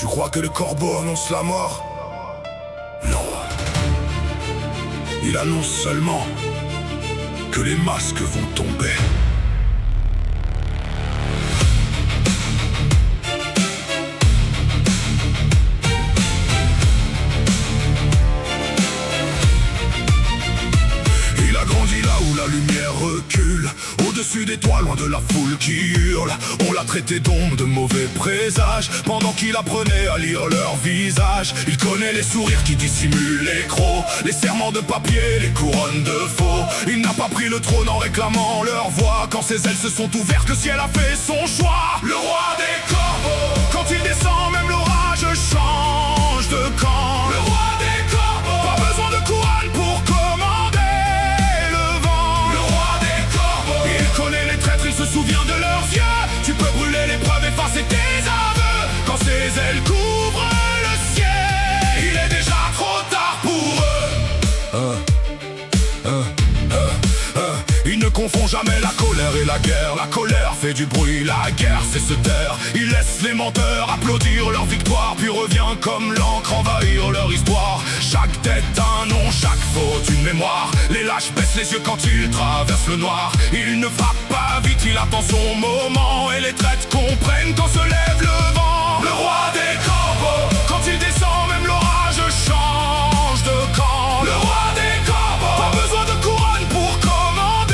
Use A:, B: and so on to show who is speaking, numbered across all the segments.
A: Tu crois que le corbeau annonce la mort? Non. Il annonce seulement que les masques vont tomber. Il a grandi là où la lumière recule, au-dessus des toits, loin de la foule qui hurle. On l'a traité d'ombre, de mauvais présages, pendant qu'il apprenait à lire leur visage. Il connaît les sourires qui dissimulent les crocs, les serments de papier, les couronnes de faux. Il n'a pas pris le trône en réclamant leur voix. Quand ses ailes se sont ouvertes, le ciel a fait son choix. Le roi des corbeaux, quand il descend, même l'orage change de camp. Le roi des corbeaux, pas besoin de couronne pour commander le vent. Le roi des corbeaux, il connaît les traîtres, il se souvient de leurs yeux. Tu peux brûler les preuves, effacer tes aveux. Quand ses ailes couvrent le ciel, il est déjà trop tard pour eux. Il ne confond jamais la colère et la guerre. La colère fait du bruit, la guerre c'est se taire. Il laisse les menteurs applaudir leur victoire, puis revient comme l'encre envahir leur histoire. Chaque tête un nom, chaque faute une mémoire. Les lâches baissent les yeux quand ils traversent le noir. Il ne frappe pas vite, il attend son moment. Et les traites comprennent quand se lève le vent. Le roi des corbeaux, quand il descend, même l'orage change de camp. Le roi des corbeaux, pas besoin de couronne pour commander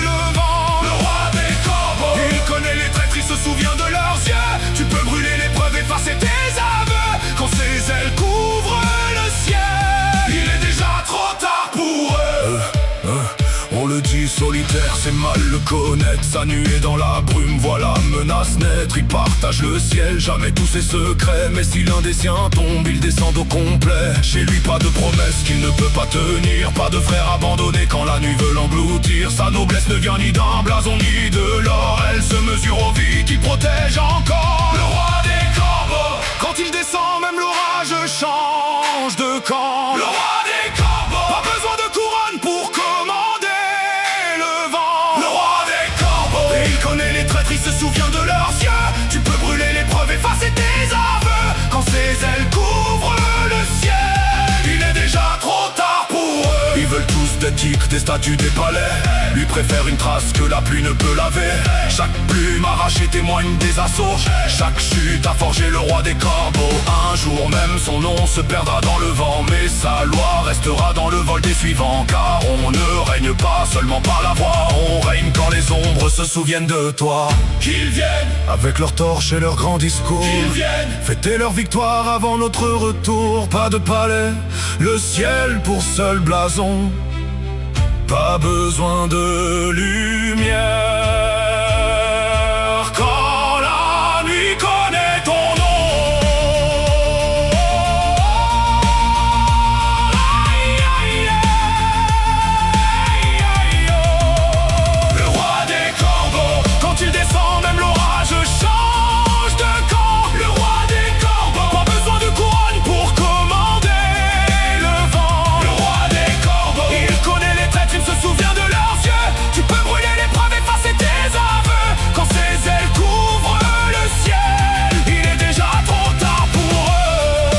A: le vent. Le roi des corbeaux, il connaît les traîtres, il se souvient de leurs yeux. Tu peux brûler les preuves, effacer tes aveux. Quand ses ailes couvrent le ciel, il est déjà trop tard pour eux. On le dit solitaire, c'est mal le connaître. Sa nuée dans la brume, voilà menace naître. Il partage le ciel, jamais tous ses secrets. Mais si l'un des siens tombe, il descend au complet. Chez lui pas de promesse qu'il ne peut pas tenir. Pas de frère abandonné quand la nuit veut l'engloutir. Sa noblesse ne vient ni d'un blason ni de l'or. Elle se mesure aux vies qui protègent encore. Le roi des corbeaux, quand il descend, même l'orage change de camp. Le roi des corbeaux, pas besoin de couronne pour commander le vent. Le roi des corbeaux, et il connaît les traîtres, il se souvient de leurs yeux. Tu peux brûler les preuves, effacer tes aveux. Quand ses ailes couvrent le ciel, il est déjà trop tard pour eux. Ils veulent tous des titres, des statues, des palais. Lui préfère une trace que la pluie ne peut laver. Chaque plume arrachée témoigne des assauts. Chaque chute a forgé le roi des corbeaux. Un jour même son nom se perdra dans le vent, mais sa loi restera dans le vol des suivants. Car on ne règne pas seulement par la voix, on règne quand les ombres se souviennent de toi. Qu'ils viennent avec leurs torches et leurs grands discours, qu'ils viennent fêter leur victoire avant notre retour. Pas de palais, le ciel pour seul blason. Pas besoin de lumière quand la nuit connaît ton nom. Le roi des corbeaux, quand il descend, même l'orage change de camp. Le roi des corbeaux, pas besoin de couronne pour commander le vent. Le roi des corbeaux, il connaît les traîtres, il se souvient de leurs yeux. Tu peux brûler les preuves, effacer tes aveux. Quand ses ailes couvrent le ciel, il est déjà trop tard pour eux.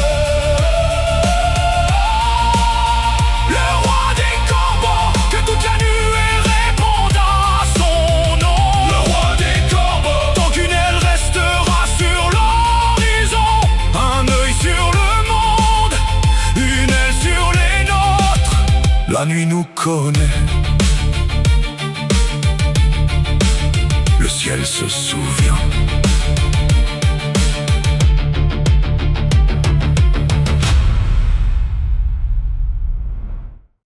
A: Le roi des corbeaux, que toute la nuée réponde à son nom. Le roi des corbeaux, tant qu'une aile restera sur l'horizon. Un œil sur le monde, une aile sur les nôtres. La nuit nous connaît, le ciel se souvient.